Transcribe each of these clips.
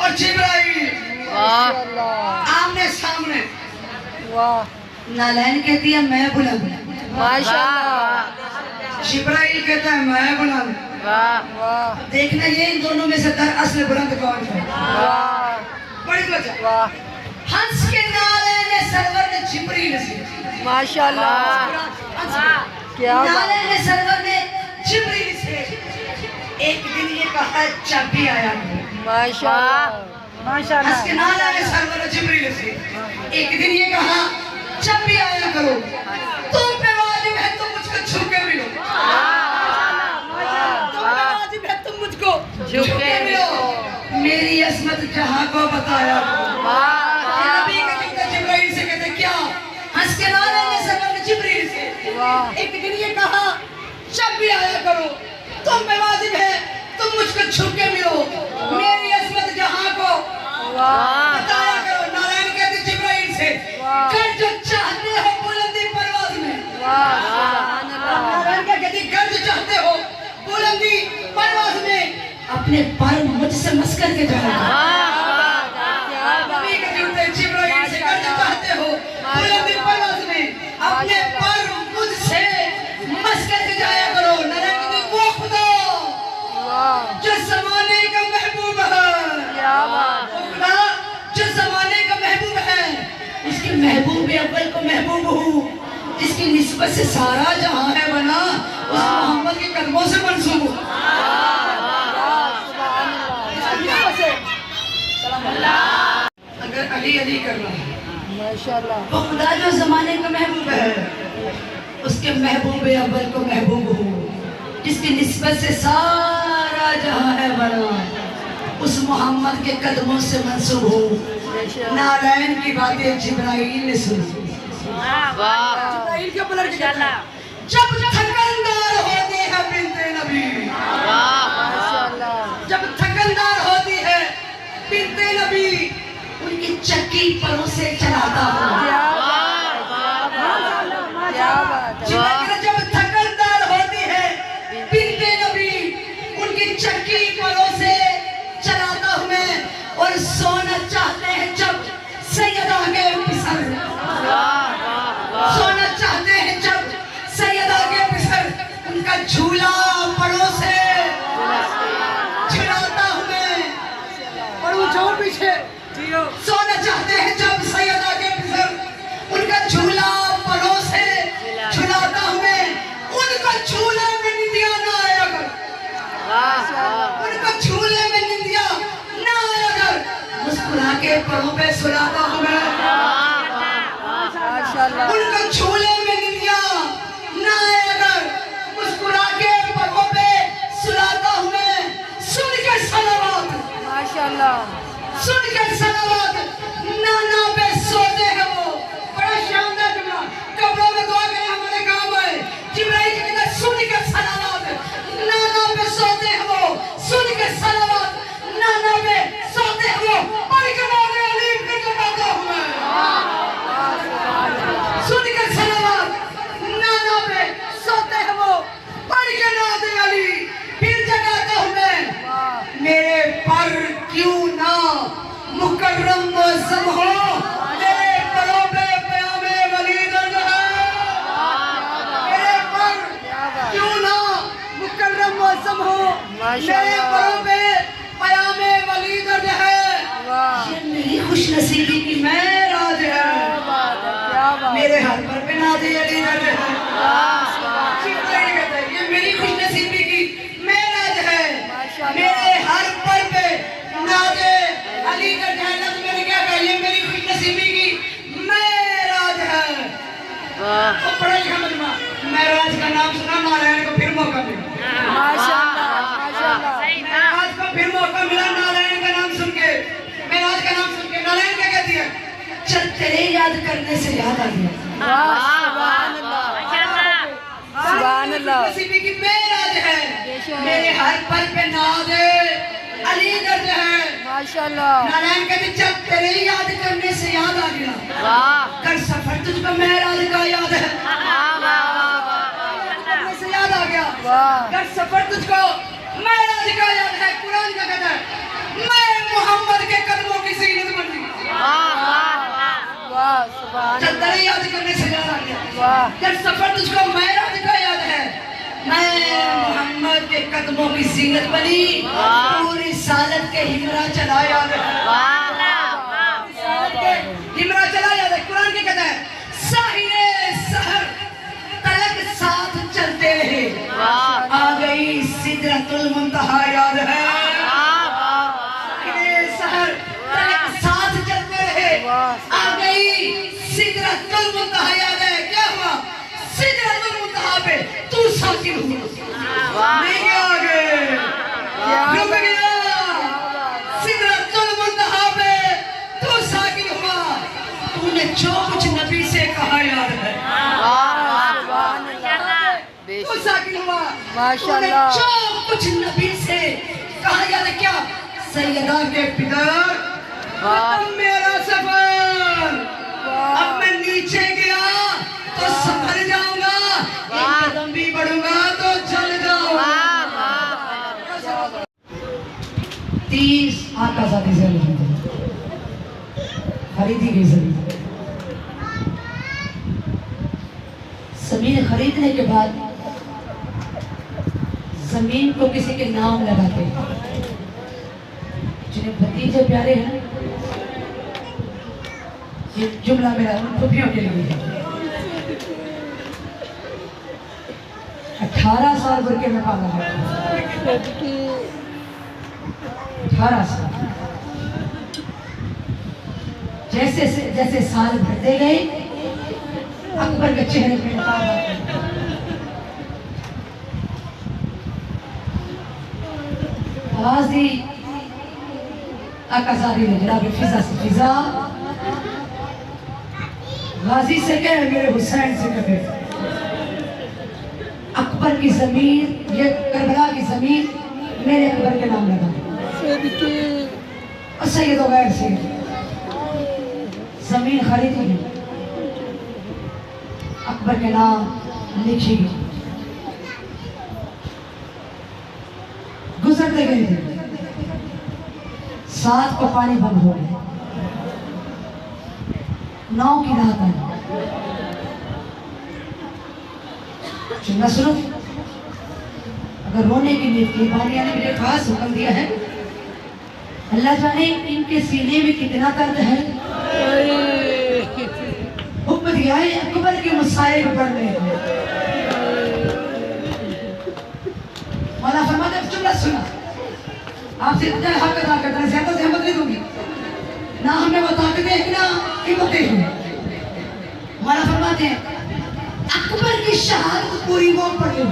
और जिब्राइल आमने सामने। वाह नालैन कहती है मैं बुलंद, माशाल्लाह, जिब्राइल कहता है मैं बुलंद। वाह देखना ये इन दोनों में से दरअसल बुलंद कौन है। वाह बड़ी वजह वाह हंस के नालैन सरवर ने जिब्राइल से, माशाल्लाह, क्या बात नालैन सरवर ने जिब्राइल से एक दिन ये कहा जब भी आया करो। माशाल्लाह, हंस के नालैन सरवर ने जिब्राइल से एक दिन ये कहा जब भी आया करो तुम पे वाजिब है तुम मुझको छू के मिलो, तुम पे वाजिब है तुम मुझको छू के मिलो, मेरी असमत जहां को बताया करो। नबी के जूते जिब्राइल से कहते क्या हंस के नालैन सरवर ने जिब्राइल से वाह एक दिन ये कहा जब भी आया करो तुम पे वाजिब है तुम मुझको छू के मिलो, मेरी असमत जहां को वाह बताया करो। नारायण कहते जिब्राइल से कर जो चाहते हो बुलंदी परवाज में। नारायण क्या कहते कर जो चाहते हो बुलंदी परवाज में अपने पर मुझसे मस करके जाना। नबी के जूते जिब्राइल से कर जो चाहते हो बुलंदी परवाज में अपने पर मुझसे मस करके जाया करो। नारायण कहते वो खुदा जो जमाने का महबूब है, वो खुदा जो जमाने का महबूब है, उसके महबूब अव्वल को महबूब हूँ, जिसकी निस्बत से सारा जहां है बना उस मोहम्मद के कदमों से मंसूब हूँ। अगर अली अली करना है माशाल्लाह, वो खुदा जो जमाने का महबूब है, उसके महबूब अव्वल को महबूब हूँ, जिसकी निस्बत से सारा जहां है बना उस मोहम्मद के कदमों से मंसूब हूँ। नारायण की बातें जिब्राइल ने सुनी। जिब्राइल के ऊपर जब थकनदार होती है बिन्ते नबी, जब थकनदार होती है बिन्ते नबी उनकी चक्की परों से चलाता हूँ। क्या बात है, जब थकनदार होती है बिन्ते नबी उनकी चक्की परों से चलाता हूँ मैं, और सोना चाहते हैं जब सैयदा के पिसर, सोना चाहते हैं जब सैयदा के पिसर उनका झूला परों से छिड़ाता हूँ मैं, और वो जो पीछे सोना चाहते हैं जब सैयदा के पिसर उनका झूला परों से झुलाता हूँ मैं, उनका झूले में निंदिया ना आया कर, उनका झूले में निंदिया ना आया कर, मुस्कुरा के परों पे सुलाता हूँ मैं, माशाल्लाह, उनका झूले में निंदिया ना आया कर, मुस्कुरा के परों पे सुलाता हूँ मैं। सुन के सलावत, माशाल्लाह, सुन के सलावत नाना पे सोते हैं वो, बड़ा शानदार जुमला, कब्रों में दुआ करें हमारे काम है। जिब्राइल के कहते सुन के सलावत नाना पे सोते हैं वो, सुन के सलावत नाना पे सोते हैं वो, पढ़ के नारे अली फिर जगाता हूँ मैं। सुन के सलावत नाना पे सोते हैं वो, पढ़ के नारे अली फिर जगाता हूँ मैं। मेरे पर क्यों ना मुकर्रम मौसम हो, मेरे परों पे प्यामे वली दर्द है, मेरे पर क्यों ना मुकर्रम मौसम हो, मेरे परों पे प्यामे वली दर्द है, ये मेरी खुशनसीबी की मेराज है, मेरे हर पर पे नाज़े अली दर्द है, ये मेरी खुशनसीबी की मेराज है, मेरे हर पर पे नाज़े अली दर्द है। लफ्ज़ मैंने क्या कहा, ये मेरी खुशनसीबी की मेराज है। तो पढ़ा लिखा मजमा मेराज का नाम सुना, नारायण को फिर मौका मिला, माशाल्लाह, माशाल्लाह, मेराज को फिर मौका मिला नारायण का नाम सुन के, मेराज का नाम सुन के। नारायण क्या कहती है, चल तेरे याद करने से याद आ गया, सुभान अल्लाह, नसीबी की मेराज है, मेरे हर पल पे नाज़े अली दर्द है। माशाल्लाह, नारायण कहते जब तेरे याद करने से याद आ गया, कर सफर तुझको मेराज का याद है, करने से याद आ गया, कर सफर तुझको मेराज का याद है। कुरान का कहता है मैं मोहम्मद के वाह जब सफर तुझको मेराज का याद है, मैं मोहम्मद के कदमों की जीनत बनी, पूरी सालत के हिमरा चला याद है, हिमरा चला याद है। कुरान की कहता है साहिरे सहर तलक साथ चलते रहे, आ गई सिदरतुल मुंतहा याद है, साहिरे सहर तलक साथ चलते रहे, आ गई सिदरतुल मुंतहा याद है। क्या हुआ? सिदरतुल मुंतहा पे तू साकिन हुआ, नहीं गया आगे, डूब गया। सिदरतुल मुंतहा पे तू साकिन हुआ, तूने जो कुछ नबी से कहा याद है, तू साकिन हुआ, तूने माशाल्लाह जो कुछ नबी से कहा याद है। क्या? सैयदा के पिता खत्म मेरा सफर, अब मैं नीचे गया तो संभल जाऊंगा, एक कदम भी बढ़ूंगा तो चल जाऊंगा। 30 आका साथी से खरीदी गई जमीन। जमीन खरीदने के बाद जमीन को किसी के नाम लगाते हैं, जिन्हें भतीजे प्यारे हैं। ये जुमला मेरा उन फुफियों के लिए है। 18 साल भर के मैं पाला है, 18 साल। जैसे जैसे साल बढ़ते गए, अकबर के चेहरे पे नकाब आते। आवाज दी आकाजारी ने, जनाब फिजा से, फिजा गाजी से कहे मेरे हुसैन से कहे, अकबर की जमीन, ये करबला की जमीन मेरे अकबर के नाम लगा, और सैयद गैर से जमीन खरीदी गई, अकबर के नाम लिखी गई। गुजरते गए थे, साथ को पानी बंद हो गया, नाव की राहत आई। सुनना सुनो, अगर रोने की नीयत की, बानिया ने मुझे खास हुक्म दिया है, अल्लाह जाने इनके सीने में कितना दर्द है। हुक्म दिया है अकबर के मुसाइब पढ़ने को। मौला फरमाते हैं, जुमला सुना, आपसे इतना हक अदा करता है, ज्यादा सहमत नहीं दूंगी, ना हमें वो ताकतें हैं ना हिम्मतें हैं। मौला फरमाते हैं अकबर की शहादत पूरी वो पढ़े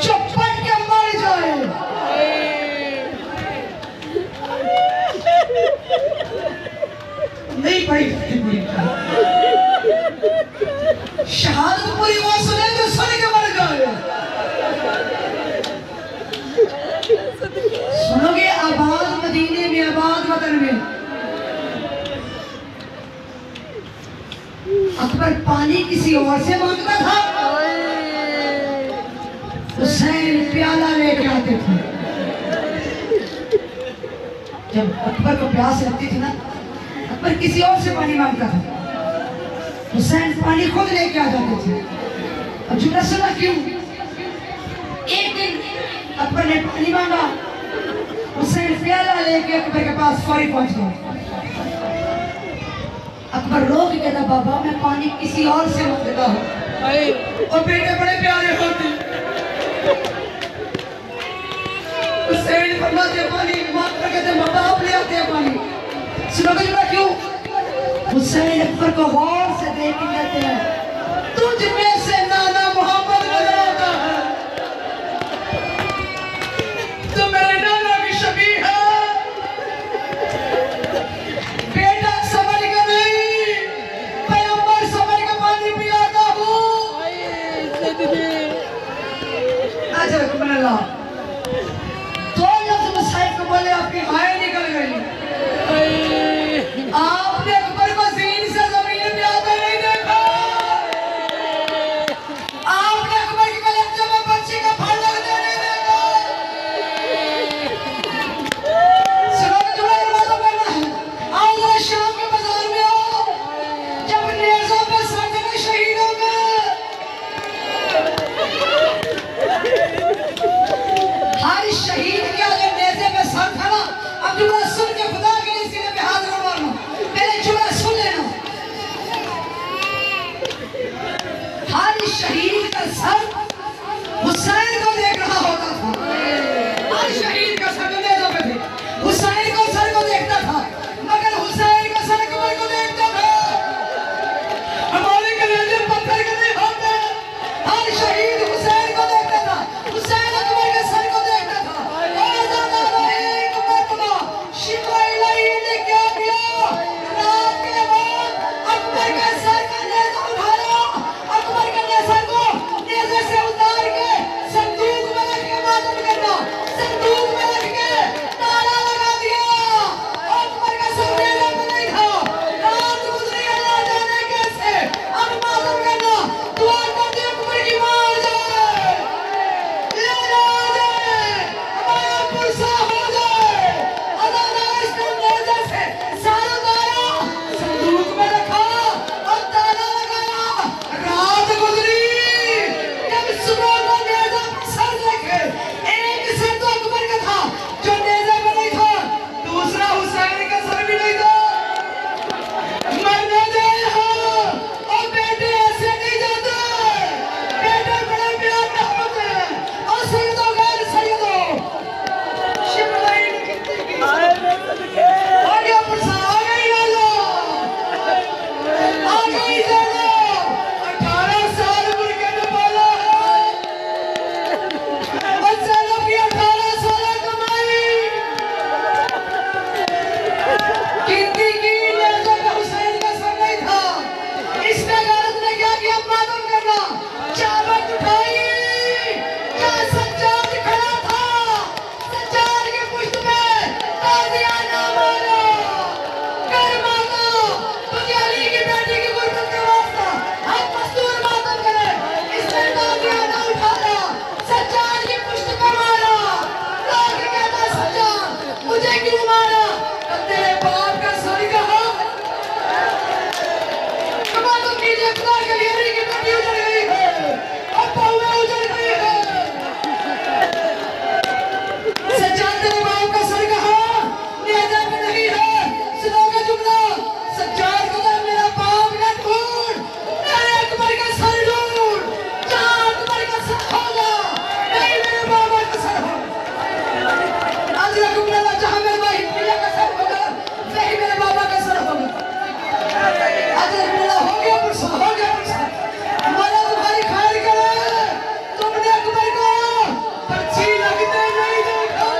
जो पढ़ के मर जाए। नहीं पढ़ी शहादत पूरी वो सुने जो सुन के मर जाए। सुनोगे आबाद मदीने में, आबाद वतन में अकबर पानी किसी और से मांगता था, हुसैन प्याला लेके आते थे। जब अकबर को प्यास लगती थी ना, अकबर किसी और से पानी मांगता था, हुसैन पानी खुद लेके आ जाते थे। अब जुमला सुना क्यों? एक दिन अकबर ने पानी मांगा, हुसैन प्याला लेके अकबर के पास फौरी पहुंच गया। अकबर रो के कहता, बाबा मैं पानी किसी और से मांगता हूँ, और बेटे बड़े प्यारे होते। हुसैन फरमाते पानी मांग कर कहते, बाबा आप ले आते हैं पानी। सुनोगे जुमला क्यों? हुसैन अकबर को गौर से देख के कहते हैं, तुझ में से नाना मोहम्मद नजर आता है, तो मेरे नाना की शबी है। बेटा समझ के नहीं, पैगंबर समझ के पानी पिलाता हूँ। अच्छा अल्लाह दो लफ्ज मुसाहिब को बोले, आपकी हाय निकल गई। आपने अकबर को ज़ीन से ज़मीन पे आते नहीं देखा। तूने क्यों मारा? तेरे बाप का सर कहा। तुम नीचे खुदा के लिए की पट्टी उजड़ गई है, अब पावे उजड़ गई है। सच्चा तेरे बाप का सर कहा, नेता में नहीं है। सुनो का जुमला, सच्चा खुदा मेरा बाप का ढूंढ, मेरे अकबर का सर ढूंढ। जहाँ अकबर का सर होगा, नहीं मेरे बाबा का सर होगा। आज रखूंगा जहाँ मेरे भाई पिया का सर होगा, वही मेरे बाबा का सर होगा। आज मेरा हो गया पुरुष, हो गया पुरुष। हमारा तुम्हारी खैर करे, तुमने अकबर को पर्ची लगते नहीं देखा।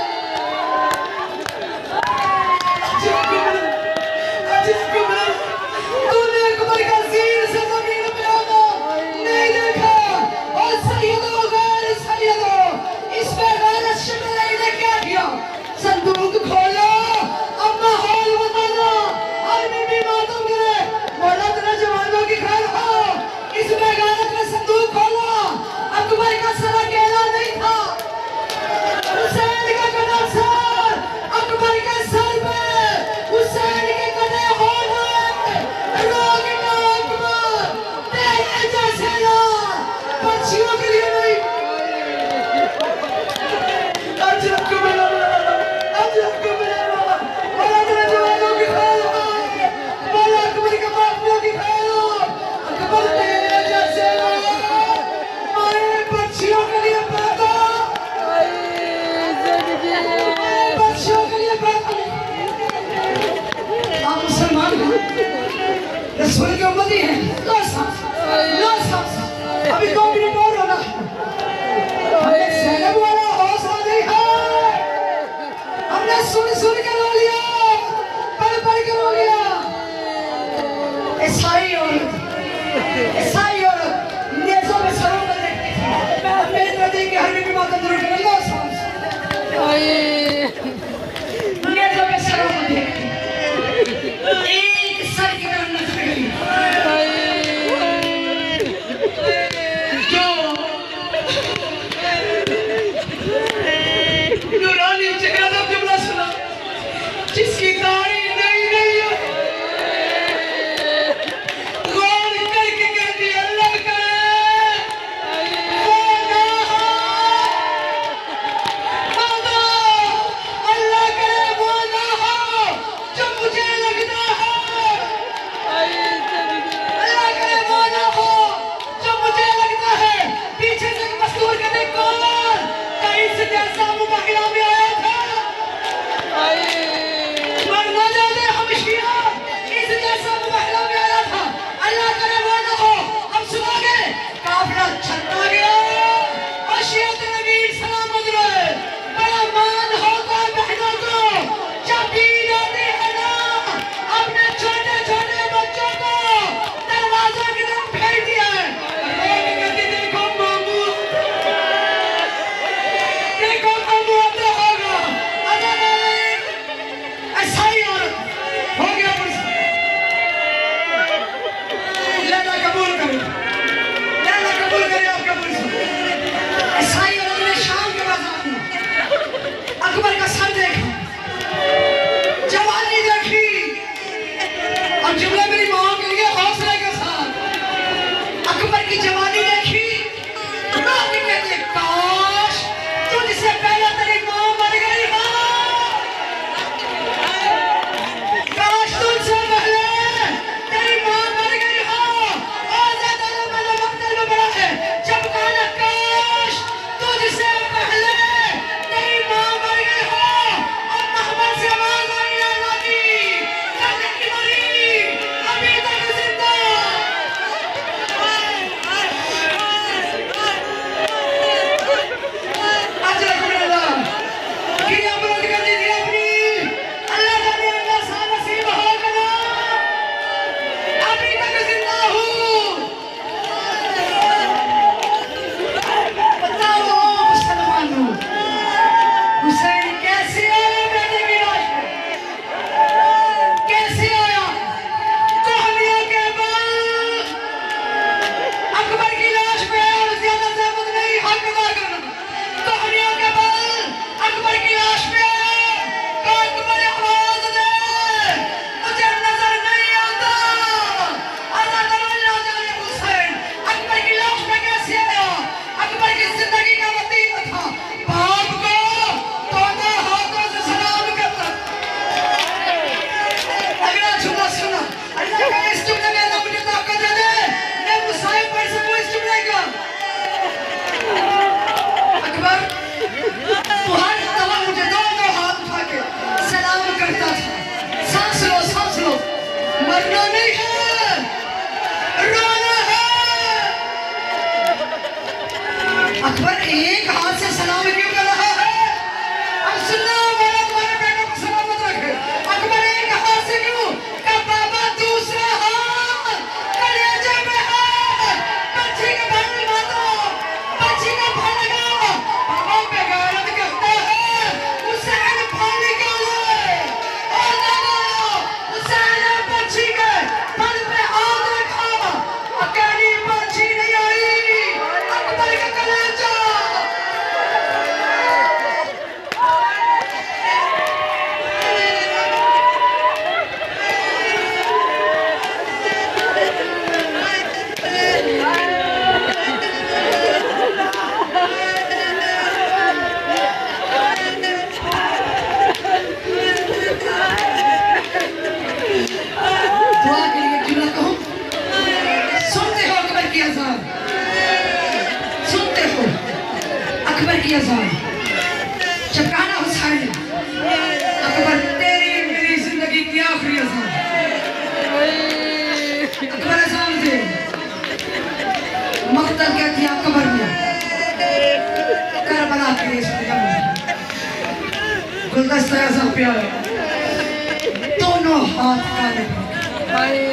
तूने अकबर का सिर से जमीन पे होना नहीं देखा। और सैयदों गैर सैयदों, इस पे गैरत शिमलाई ने क्या किया? संदूक खोलो, अब माहौल बताना। और बीबी मातम करे, बोला तेरे जवानों की खैर हो। इस पे गैरत में संदूक खोलो। अकबर का सर अकेला नहीं था, हुसैन का कड़ा सर अकबर के सर पे, हुसैन के कड़े होने रोकना अकबर तेरे जैसे ना पक्षियों के लिए नहीं। अजब को मिला, अजब को मिला। बोला तेरे जवानों की खैर हो, बोला अकबर के बापियों की खैर हो। अकबर तेरे जैसे ना मारे पक्षियों के लिए पैदा, पक्षियों के लिए पैदा। आप मुसलमान हैं, रसूल की उम्मती हैं। लो सांस, अभी 2 मिनट और होना। हमने ज़ैनब वाला हौसला नहीं है, हमने सुन के रो लिया, पढ़ के रो लिया। ईसाई औरत नेज़ों में सरों में देखती थी। मेरे नदी के हर भी माता दूर कर लो सांस। नेज़ों में सरों में देखती, एक सर की तरफ नजर गई। जो सुनना वाला तुम्हारे बेटों को सलामत रखे। अकबर एक हाथ से यूं का बाबा दूसरा हाथ कलेजे में हाथ बच्ची का भर मारो बच्ची का भर लगाओ बाबा पे गैरत करता है हुसैन फाड़ी के लिए और ना बोलो हुसैन बच्ची के फल पे हाथ रखा अकेली बच्ची नहीं आई अकबर का कलेजा दुआ के लिए जुमला कहूं सुनते हो अकबर की अज़ान सुनते हो अकबर की अज़ान जब गाना हुसैन अकबर तेरी मेरी जिंदगी की आखिरी अज़ान अकबर अज़ान दे मक्तल कहती है अकबर में करबला के इस जगह गुलदस्ता ऐसा प्यारा दोनों हाथ काले